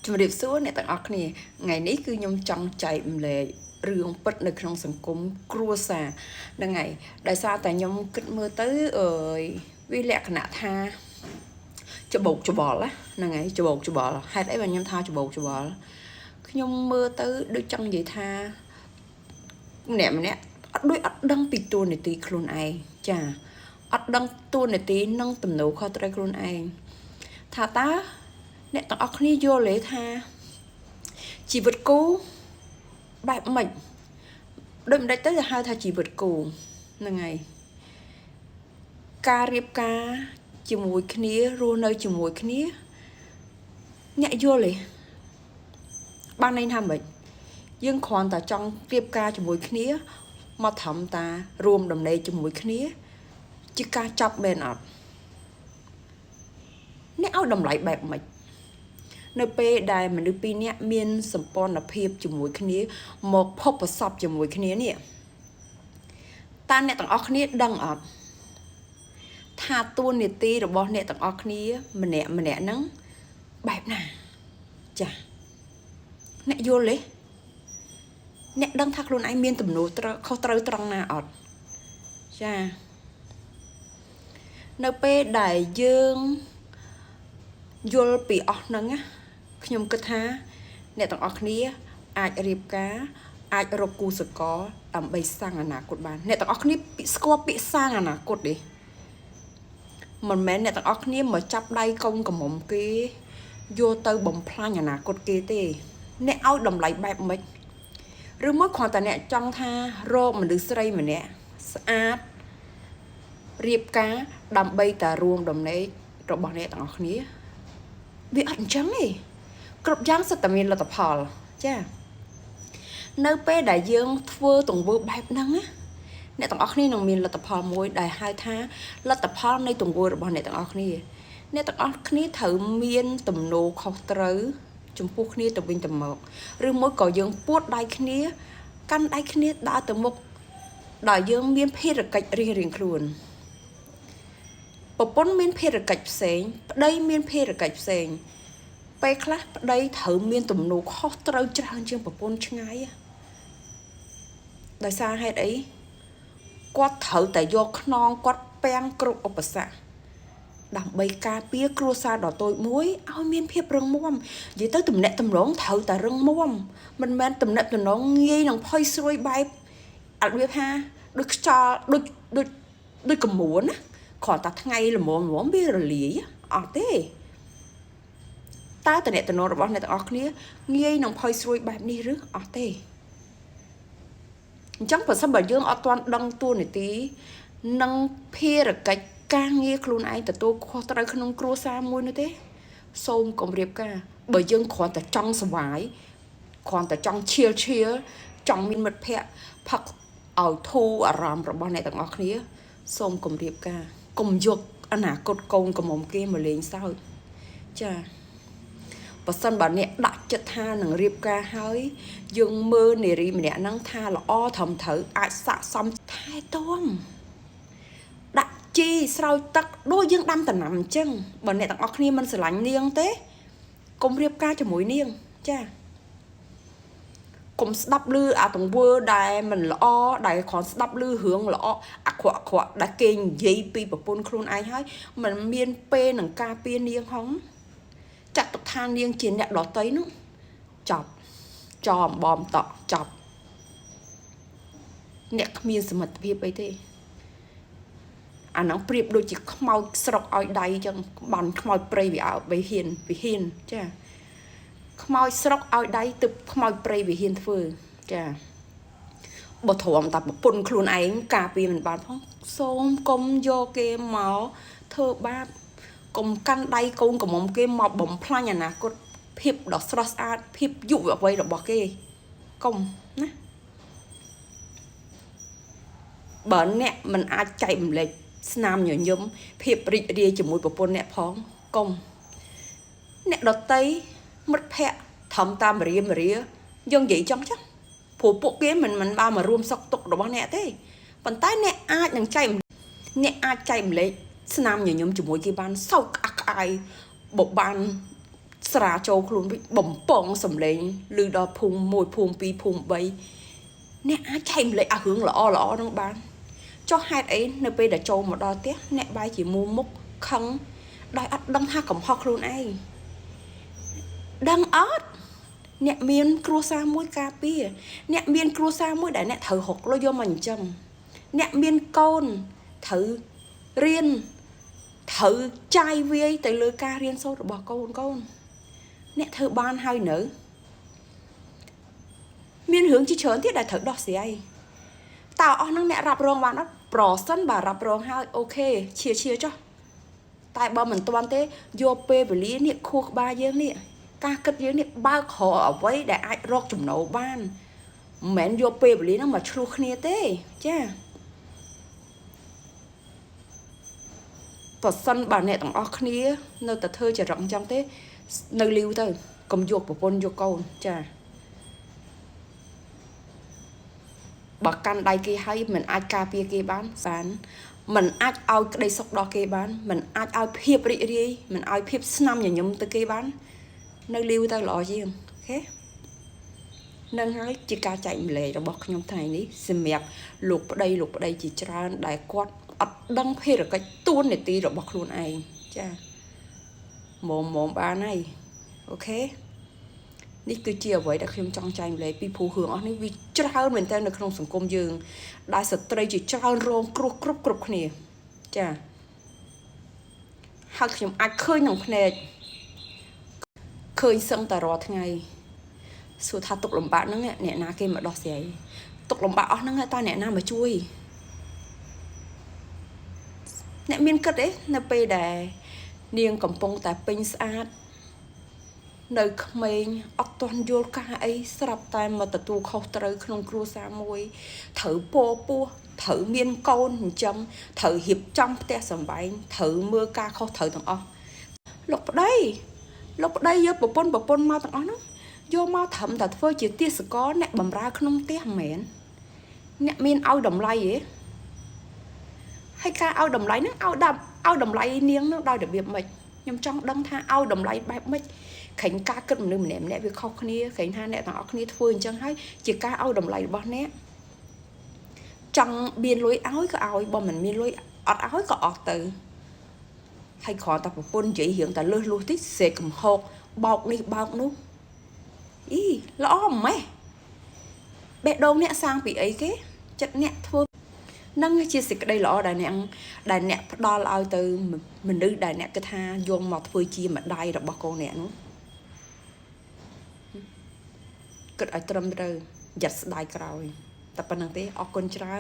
ជំរាបសួរអ្នកទាំងអស់គ្នាថ្ងៃនេះគឺខ្ញុំចង់ចែកម្លែករឿងពិតនៅក្នុងសង្គមគ្រួសារហ្នឹងហើយដោយសារតែខ្ញុំគិតមើលទៅវាលក្ខណៈថាច្បោកច្បល់ហ្នឹងហើយច្បោកច្បល់ហេតុអីបានខ្ញុំថាច្បោកច្បល់ខ្ញុំមើលទៅដូចចង់និយាយថាម្នាក់អត់ដឹងពីតួនាទីខ្លួនឯងចាអត់ដឹងតួនាទីនិងទំនោរខុសត្រូវខ្លួនឯងថាតើអ្នកទាំងអស់គ្នាយល់ទេថាជីវិតគូបែបម៉េចដូចមិនដេចទៅហៅថាជីវិតគូហ្នឹងហើយការរៀបការជាមួយគ្នារស់នៅជាមួយគ្នាអ្នកយល់ទេបានន័យថាម៉េចយើងគ្រាន់តែចង់រៀបការជាមួយគ្នាមកត្រឹមតារួមដំណេកជាមួយគ្នាជាការចាប់មែនអត់អ្នកឲ្យតម្លៃបែបម៉េចនៅពេលដែលមនុស្សពីរនាក់មានសម្ព័ន្ធភាពជាមួយគ្នាមកភពប្រសពជាមួយគ្នានេះតើអ្នកទាំងអស់គ្នាដឹងអត់ថាតួនាទីរបស់អ្នកទាំងអស់គ្នាម្នាក់ហ្នឹងបែបណាចាអ្នកយល់ទេអ្នកដឹងថាខ្លួនឯងមានទំនួលខុសត្រូវត្រង់ណាអត់ចានៅពេលដែលយើងយល់ពីអស់ហ្នឹងខ្ញុំគិតថាអ្នកទាំងអស់គ្នាអាចរៀបការអាចរកគូសកលដើម្បីសាងអនាគតបានអ្នកទាំងអស់គ្នាស្គាល់ពាក្យសាងអនាគតទេមិនមែនអ្នកទាំងអស់គ្នាមកចាប់ដៃកូនកំមុំគេយកទៅបំផ្លាញអនាគតគេទេអ្នកឲ្យតម្លៃបែបម៉េចឬមកគ្រាន់តែអ្នកចង់ថារកមនុស្សស្រីម្នាក់ស្អាតរៀបការដើម្បីតែរួមដំណេករបស់អ្នកទាំងអស់គ្នាវាអត់អញ្ចឹងទេគ្រប់យ៉ាងសិតតែមានលទ្ធផលចានៅពេលដែលយើងធ្វើទង្វើបែបហ្នឹងអ្នកទាំងអស់គ្នានឹងមានលទ្ធផលមួយដែលហៅថាលទ្ធផលនៃទង្វើរបស់អ្នកទាំងអស់គ្នាអ្នកទាំងអស់គ្នាត្រូវមានទំនោរខុសត្រូវចំពោះគ្នាទៅវិញទៅមកឬមួយក៏យើងពួតដៃគ្នាកាន់ដៃគ្នាដើរទៅមុខដោយយើងមានភារកិច្ចរៀងៗខ្លួនប្រពន្ធមានភារកិច្ចផ្សេងប្តីមានភារកិច្ចផ្សេងពេលខ្លះប្តីត្រូវមានទំនោរខុសត្រូវច្រើនជាងប្រពន្ធឆ្ងាយដោយសារហេតុអីគាត់ត្រូវតែយកខ្នងគាត់ពាំងគ្រប់ឧបសគ្គដើម្បីការពារគ្រួសារដ៏តូចមួយឲ្យមានភាពរឹងមាំនិយាយទៅទំនាក់ទំនងត្រូវតែរឹងមាំមិនមែនទំនាក់ទំនងងាយនឹងផុយស្រួយបែបអត់វាថាដូចខ្យល់ដូចកមួនណាគ្រាន់តែថ្ងៃល្មមវារលាយអត់ទេតើតំណែងរបស់អ្នកទាំងអស់គ្នាងាយនឹងផុយស្រួយបែបនេះឬអត់ទេអញ្ចឹងបើសិនបើយើងអត់ទាន់ដឹងតួនាទីនិងភារកិច្ចការងារខ្លួនឯងទទួលខុសត្រូវក្នុងគ្រួសារមួយនោះទេសូមកុំរៀបការបើយើងគ្រាន់តែចង់ស្វាយគ្រាន់តែចង់ឈៀលចង់មានមិត្តភ័ក្តិផឹកឲ្យធូរអារម្មណ៍របស់អ្នកទាំងអស់គ្នាសូមកុំរៀបការកុំយកអនាគតកូនកំមុំគេមកលេងសើចចាបើសិនបើអ្នកដាក់ចិត្តថានឹងរៀបការហើយយើងមើលនារីម្នាក់ហ្នឹងថាល្អត្រឹមត្រូវអាចស័ក្តិសមថែទាំដាក់ជីស្រោចទឹកដូចយើងដាំដំណាំអញ្ចឹងបើអ្នកទាំងអស់គ្នាមិនស្រឡាញ់នាងទេកុំរៀបការជាមួយនាងចាកុំស្ដាប់ឮអាទង្វើដែលមិនល្អដែលគ្រាន់ស្ដាប់ឮរឿងល្អអាក្រក់ដែលគេនិយាយពីប្រពន្ធខ្លួនឯងហើយមិនមានពេលនឹងការពារនាងហងចាត់ទុកថានាងជាអ្នកដតីនោះចប់ចោលអំបំតក់ចប់អ្នកគ្មានសមត្ថភាពអីទេអាហ្នឹងប្រៀបដូចជាខ្មោចស្រុកឲ្យដៃអញ្ចឹងបានខ្មោចព្រៃវិហ៊ានចាខ្មោចស្រុកឲ្យដៃទឹកខ្មោចព្រៃវិហ៊ានធ្វើចាបើទ្រាំតែប្រពន្ធខ្លួនឯងការពារមិនបានផងសូមកុំយកគេមកធ្វើបាបកុំកាន់ដៃកូនកំមុំគេមកបំផ្លាញអនាគតភាពដ៏ស្រស់ស្អាតភាពយុវវ័យរបស់គេកុំណាបើអ្នកមិនអាចចែកម្លែកស្នាមញញឹមភាពរីករាយជាមួយប្រពន្ធអ្នកផងកុំអ្នកដតីមិត្តភ័ក្តិធំតាមរាយើងនិយាយចង់ចាព្រោះពួកគេមិនបានមករួមសុខទុក្ខរបស់អ្នកទេប៉ុន្តែអ្នកអាចនឹងចែកម្លែកស្នាមញញឹមជាមួយគេបានសោកក្អាក់ក្អាយបបាន ស្រាចូលខ្លួនវិញបំពងសំឡេងឬដល់ភូមិ1ភូមិ2ភូមិ3អ្នកអាចចែកម្លែកអារឿងល្អហ្នឹងបានចុះហេតុអីនៅពេលដែលចូលមកដល់ផ្ទះអ្នកបាយជាមូមុខខឹងដោយអត់ដឹងថាកំហុសខ្លួនឯងដឹងអត់អ្នកមានគ្រួសារមួយការពារអ្នកមានគ្រួសារមួយដែលអ្នកត្រូវហុកលុយយកមកចិញ្ចឹមអ្នកមានកូនត្រូវរៀនត្រូវចាយវាយទៅលើការរៀនសូត្ររបស់កូនអ្នកធ្វើបានហើយនៅមានរឿងជាច្រើនទៀតដែលត្រូវដោះស្រាយតើអស់ហ្នឹងអ្នករ៉ាប់រងបានអត់ប្រសិនបើរ៉ាប់រងហើយអូខេឈៀចុះតែបើមិនទាន់ទេយកពេលវេលានេះខួរក្បាលយើងនេះការគិតយើងនេះបើកក្រអ្វីដែលអាចរកចំណូលបានមិនមែនយកពេលវេលាហ្នឹងមកឆ្លោះគ្នាទេចាប្រសិនបើអ្នកទាំងអស់គ្នានៅតែធ្វើចរិតអញ្ចឹងទេនៅលីវទៅកុំយកប្រពន្ធយកកូនចាបើកាន់ដៃគេហើយមិនអាចការពារគេបានមិនអាចឲ្យក្តីសុខដល់គេបានមិនអាចឲ្យភាពរីករាយមិនឲ្យភាពស្នាមញញឹមទៅគេបាននៅលីវទៅល្អជាងអូខេនឹងហើយជាការចែកម្លែករបស់ខ្ញុំថ្ងៃនេះសម្រាប់លោកប្តីជាច្រើនដែលគាត់អត់ដឹងភារកិច្ចតួនាទីរបស់ខ្លួនឯងចាមុំបានហើយអូខេនេះគឺជាអ្វីដែលខ្ញុំចង់ចែកម្លែកពីព្រោះរឿងអស់នេះវាច្រើនមែនតើនៅក្នុងសង្គមយើងដែលស្ត្រីជាច្រើនរងគ្រោះគ្រប់គ្នាចាហើយខ្ញុំអាចឃើញក្នុងភ្នែកឃើញសឹងតែរាល់ថ្ងៃសួរថាទុកលំបាកហ្នឹងអ្នកណាគេមកដោះស្រាយទុកលំបាកអស់ហ្នឹងតើអ្នកណាមកជួយអ្នកមានគិតទេនៅពេលដែលនាងកំពុងតែពេញស្អាតនៅក្មេងអត់ទាន់យល់ការអីស្រាប់តែមកទទួលខុសត្រូវក្នុងគ្រួសារមួយត្រូវពោះត្រូវមានកូនចិញ្ចឹមត្រូវរៀបចំផ្ទះសម្បែងត្រូវមើលការខុសត្រូវទាំងអស់លោកប្តីយកប្រពន្ធមកទាំងអស់ហ្នឹងយកមកត្រឹមតែធ្វើជាទាសករអ្នកបម្រើក្នុងផ្ទះមិនមែនអ្នកមានឲ្យតម្លៃទេហើយការឲ្យតម្លៃហ្នឹងឲ្យតម្លៃនាងហ្នឹងដោយរបៀបម៉េចខ្ញុំចង់ដឹងថាឲ្យតម្លៃបែបម៉េចក្រែងការគិតមនុស្សម្នាក់វាខុសគ្នាក្រែងថាអ្នកទាំងអស់គ្នាធ្វើអញ្ចឹងហើយជាការឲ្យតម្លៃរបស់អ្នកចង់មានលុយឲ្យក៏ឲ្យបើមិនមានលុយអត់ឲ្យក៏អស់ទៅហើយគ្រាន់តែប្រពន្ធនិយាយរឿងតែលឺលួសតិចសេកកំហុកបោកនេះបោកនោះអីល្អម៉េះបេះដូងអ្នកសាងពីអីគេចិត្តអ្នកធ្វើនឹងជាសេចក្តីល្អដែលអ្នកផ្ដល់ឲ្យទៅមនុស្សដែលអ្នកគិតថាយកមកធ្វើជាម្ដាយរបស់កូនអ្នកនោះគិតឲ្យត្រឹមត្រូវយ៉ាត់ស្ដាយក្រោយតែប៉ុណ្្នឹងទេអរគុណច្រើន